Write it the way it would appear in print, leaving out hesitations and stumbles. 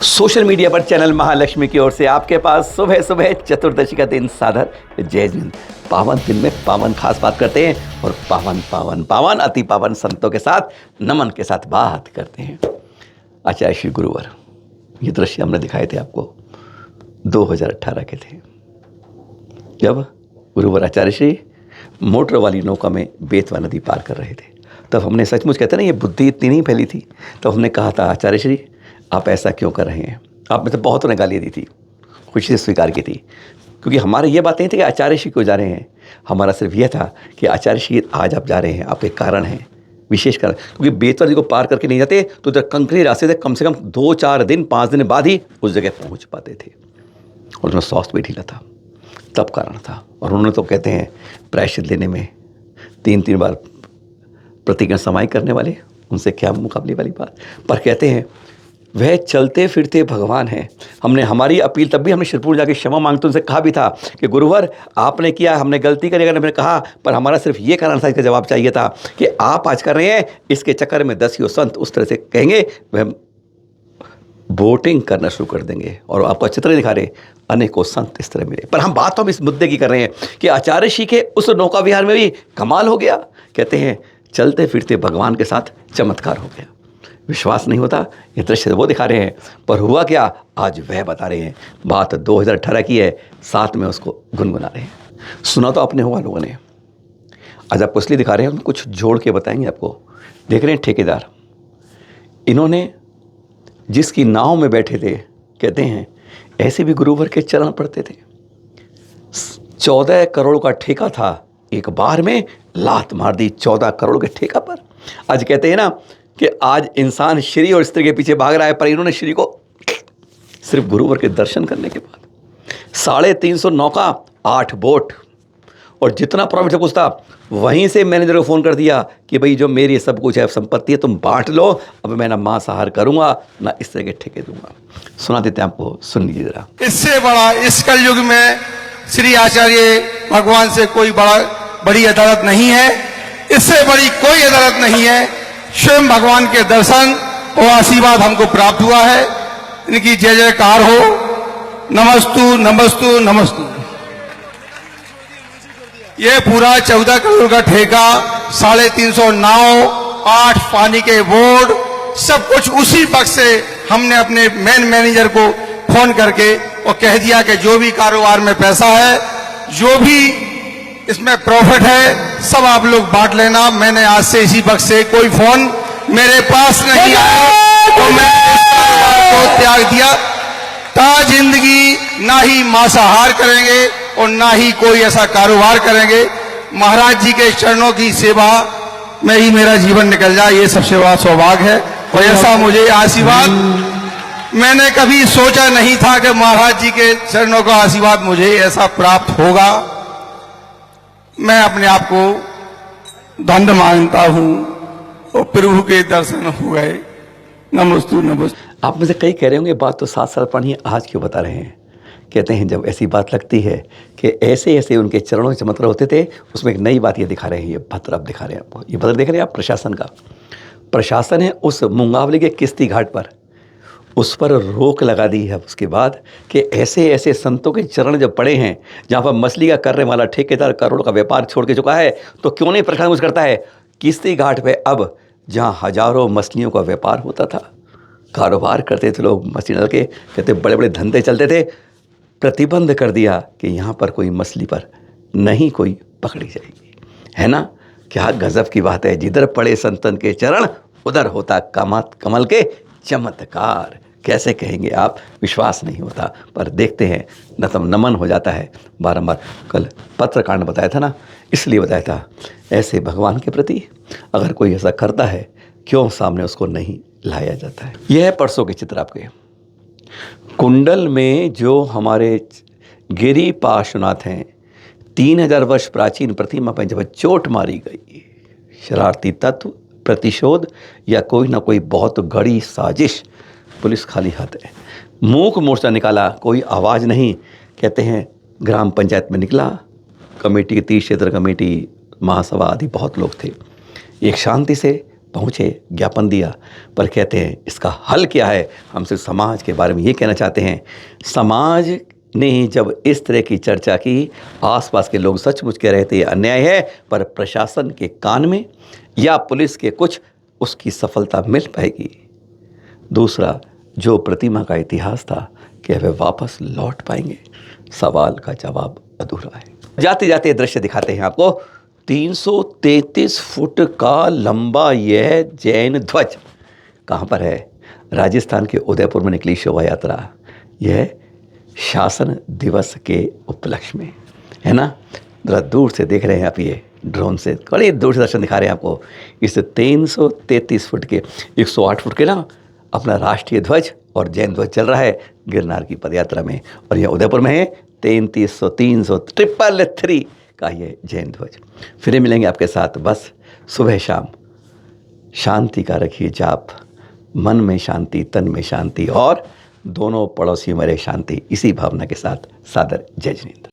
Social media पर channel Mahalakshmi की ओर से आपके पास सुबह सुबह चतुर्दशी का दिन सादर जय जिंद। पावन दिन में पावन खास बात करते हैं और पावन पावन पावन अति पावन संतों के साथ नमन के साथ बात करते हैं। आचार्य श्री गुरुवर, ये दृश्य हमने दिखाए थे आपको 2018 के थे, जब गुरुवर आचार्य श्री मोटर वाली नौका में बेतवा नदी पार कर रहे थे। तब हमने सचमुच कहते ना, ये बुद्धि इतनी नहीं फैली थी। तब हमने कहा था, आचार्य श्री आप ऐसा क्यों कर रहे हैं। आप में से बहुतों ने गालियाँ दी थी, खुशी से स्वीकार की थी, क्योंकि हमारे ये बात नहीं थी कि आचार्य श्री क्यों जा रहे हैं। हमारा सिर्फ यह था कि आचार्य श्री आज आप जा रहे हैं, आप एक कारण हैं, विशेष कारण। क्योंकि बेतवा नदी को पार करके नहीं जाते तो इधर कंकरी रास्ते से कम 2-4 दिन 5 दिन बाद ही उस जगह पहुँच पाते थे, और उसमें स्वास्थ्य भी ढीला था, तब कारण था। और उन्होंने तो कहते हैं प्रायश्चित लेने में 3-3 बार प्रतिज्ञा समाई करने वाले, उनसे क्या मुकाबले वाली बात। पर कहते हैं वह चलते फिरते भगवान हैं। हमने हमारी अपील तब भी हमने शिरपुर जाके क्षमा मांगते उनसे कहा भी था कि गुरुवर आपने किया, हमने गलती करी, अगर हमने कहा, पर हमारा सिर्फ ये कारण था, इसका जवाब चाहिए था कि आप आज कर रहे हैं, इसके चक्कर में 10 संत उस तरह से कहेंगे, वह वोटिंग करना शुरू कर देंगे और आपको चित्र दिखा रहे अनेकों संत इस तरह मिले। पर हम बात तो हम इस मुद्दे की कर रहे हैं कि आचार्य श्री के उस नौका विहार में भी कमाल हो गया। कहते हैं चलते फिरते भगवान के साथ चमत्कार हो गया। विश्वास नहीं होता, ये दृश्य वो दिखा रहे हैं, पर हुआ क्या आज वह बता रहे हैं। बात 2018 की है, साथ में उसको गुनगुना रहे हैं। सुना तो आपने होगा लोगों ने, आज आपको इसलिए दिखा रहे हैं, हम कुछ जोड़ के बताएंगे आपको। देख रहे हैं ठेकेदार, इन्होंने जिसकी नाव में बैठे थे, कहते हैं ऐसे भी गुरुवर के चरण पड़ते थे। 14 करोड़ का ठेका था, एक बार में लात मार दी 14 करोड़ के ठेका पर। आज कहते हैं ना कि आज इंसान श्री और स्त्री के पीछे भाग रहा है, पर इन्होंने श्री को सिर्फ गुरुवर के दर्शन करने के बाद 350 नौका, 8 बोट और जितना प्रॉफिट कुछ था, वहीं से मैनेजर को फ़ोन कर दिया कि भाई जो मेरी सब कुछ है, संपत्ति है, तुम बांट लो। अब मैं ना मांसाहार करूंगा ना इस तरह के ठेके दूंगा। सुना देते हैं आपको, सुन लीजिए जरा। इससे बड़ा इस कलयुग में श्री आचार्य भगवान से कोई बड़ी अदालत नहीं है, इससे बड़ी कोई अदालत नहीं है। स्वयं भगवान के दर्शन और आशीर्वाद हमको प्राप्त हुआ है। इनकी जय जयकार हो। नमस्तु नमस्तु नमस्तु। ये पूरा 14 करोड़ का ठेका, 350 नाव, 8 पानी के बोर्ड, सब कुछ उसी वक्त से हमने अपने मेन मैनेजर को फोन करके और कह दिया कि जो भी कारोबार में पैसा है, जो भी इसमें प्रॉफिट है, सब आप लोग बांट लेना। मैंने आज से इसी वक्त से कोई फोन मेरे पास नहीं आया, तो मैं इस कारोबार को त्याग दिया। ता जिंदगी ना ही मांसाहार करेंगे और ना ही कोई ऐसा कारोबार करेंगे। महाराज जी के चरणों की सेवा में ही मेरा जीवन निकल जाए, ये सबसे बड़ा सौभाग्य है। और ऐसा मुझे आशीर्वाद मैंने कभी सोचा नहीं था कि महाराज जी के चरणों का आशीर्वाद मुझे ऐसा प्राप्त होगा। मैं अपने आप को धन्य मानता हूं और प्रभु के दर्शन हो गए। नमस्तु नमस्तु। आप में से कई कह रहे होंगे बात तो 7 साल पुरानी है, आज क्यों बता रहे हैं। कहते हैं जब ऐसी बात लगती है कि ऐसे ऐसे उनके चरणों में चमत्कार होते थे, उसमें एक नई बात ये दिखा रहे हैं। ये भद्र अब दिखा रहे हैं आपको, ये भद्र देख रहे हैं आप प्रशासन का। प्रशासन है उस मुंगावली के किस्ती घाट पर, उस पर रोक लगा दी है उसके बाद कि ऐसे ऐसे संतों के चरण जब पड़े हैं, जहाँ पर मछली का करने वाला ठेकेदार करोड़ का व्यापार छोड़ के चुका है, तो क्यों नहीं प्रशासन कुछ करता है। किस्ती घाट पे अब जहाँ हजारों मछलियों का व्यापार होता था, कारोबार करते थे लोग मछली डाल के, कहते बड़े बड़े धंधे चलते थे, प्रतिबंध कर दिया कि यहाँ पर कोई मछली पर नहीं कोई पकड़ी जाएगी। है ना, क्या गजब की बात है। जिधर पड़े संतन के चरण, उधर होता कमल के चमत्कार। कैसे कहेंगे आप, विश्वास नहीं होता, पर देखते हैं नतम नमन हो जाता है बारंबार। कल पत्रकांड बताया था ना, इसलिए बताया था, ऐसे भगवान के प्रति अगर कोई ऐसा करता है, क्यों सामने उसको नहीं लाया जाता है। यह है परसों के चित्र आपके। कुंडल में जो हमारे गिरी पार्श्वनाथ हैं, 3000 वर्ष प्राचीन प्रतिमा पर जब चोट मारी गई, शरारती तत्व, प्रतिशोध या कोई ना कोई बहुत बड़ी साजिश, पुलिस खाली हाथ है। मूक मोर्चा निकाला, कोई आवाज़ नहीं। कहते हैं ग्राम पंचायत में निकला, कमेटी, 30 क्षेत्र कमेटी, महासभा आदि बहुत लोग थे। एक शांति से पहुँचे, ज्ञापन दिया, पर कहते हैं इसका हल क्या है। हम सिर्फ समाज के बारे में ये कहना चाहते हैं, समाज ने जब इस तरह की चर्चा की, आसपास के लोग सचमुच कह रहे थे ये अन्याय है, पर प्रशासन के कान में या पुलिस के कुछ उसकी सफलता मिल पाएगी। दूसरा, जो प्रतिमा का इतिहास था, क्या वे वापस लौट पाएंगे? सवाल का जवाब अधूरा है। जाते जाते दृश्य दिखाते हैं आपको। 333 फुट का लंबा यह जैन ध्वज कहाँ पर है? राजस्थान के उदयपुर में निकली शोभा यात्रा, यह शासन दिवस के उपलक्ष्य में है ना। जरा दूर से देख रहे हैं आप, ये ड्रोन से बड़े दूर से दर्शन दिखा रहे हैं आपको। इस 333 फुट के 108 फुट के ना अपना राष्ट्रीय ध्वज और जैन ध्वज चल रहा है गिरनार की पदयात्रा में, और यह उदयपुर में है 3300 300 333 का ये जैन ध्वज। फिर मिलेंगे आपके साथ बस सुबह शाम। शांति का रखिए जाप, मन में शांति, तन में शांति, और दोनों पड़ोसियों में रहे शांति। इसी भावना के साथ सादर जय जिनेंद्र।